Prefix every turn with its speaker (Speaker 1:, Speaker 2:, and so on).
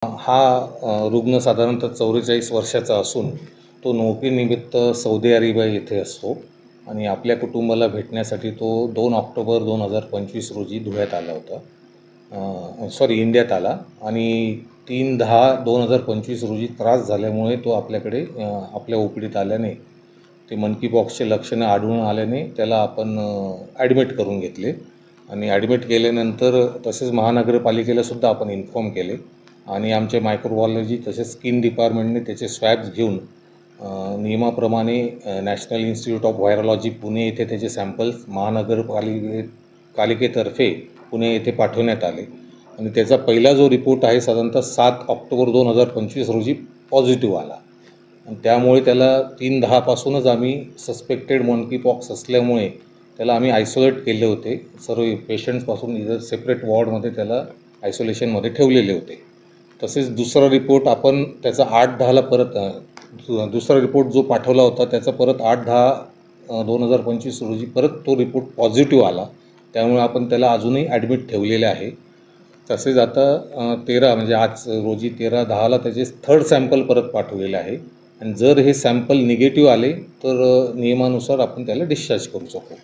Speaker 1: हा रुग्ण साधारणतः 44 वर्षाचा असून तो नोकरीनिमित्त सौदी अरेबिया येथे असतो आणि आपल्या कुटुंबाला भेटण्यासाठी तो 2 ऑक्टोबर 2025 रोजी धुळ्यात आला होता, इंडियात आला आणि 3/10/2025 रोजी त्रास झाल्यामुळे तो आपल्याकडे आपल्या ओपीडीत आल्याने ते मंकी पॉक्सचे लक्षणं आढळून आल्याने त्याला आपण ॲडमिट करून घेतले आणि ॲडमिट केल्यानंतर तसेच महानगरपालिकेलासुद्धा आपण इन्फॉर्म केले आणि आमचे मायक्रोबायोलॉजी तसेच स्किन डिपार्टमेंटने त्याचे स्वॅब्स घेऊन नियमाप्रमाणे national institute of virology Pune येथे त्याचे सॅम्पल्स महानगरपालिकेतर्फे पुणे येथे पाठवण्यात आले आणि त्याचा पहिला जो रिपोर्ट आहे साधारणतः 7 ऑक्टोबर 2025 रोजी पॉझिटिव्ह आला आणि त्यामुळे त्याला 3/10 आम्ही सस्पेक्टेड मंकी पॉक्स असल्यामुळे त्याला आम्ही आयसोलेट केले होते. सर्व पेशंट्सपासून इथं सेपरेट वॉर्डमध्ये त्याला आयसोलेशनमध्ये ठेवलेले होते. तसेच दुसरा रिपोर्ट आपण त्याचा 8/10 परत दुसरा रिपोर्ट जो पाठवला होता त्याचा परत 8/10/2025 रोजी परत तो रिपोर्ट पॉझिटिव्ह आला. त्यामुळे आपण त्याला अजूनही ॲडमिट ठेवलेले आहे. तसेच आता 13 म्हणजे आज रोजी 13/10ला त्याचे 3rd सॅम्पल परत पाठवलेले आहे आणि जर हे सॅम्पल निगेटिव्ह आले तर नियमानुसार आपण त्याला डिस्चार्ज करू शकतो.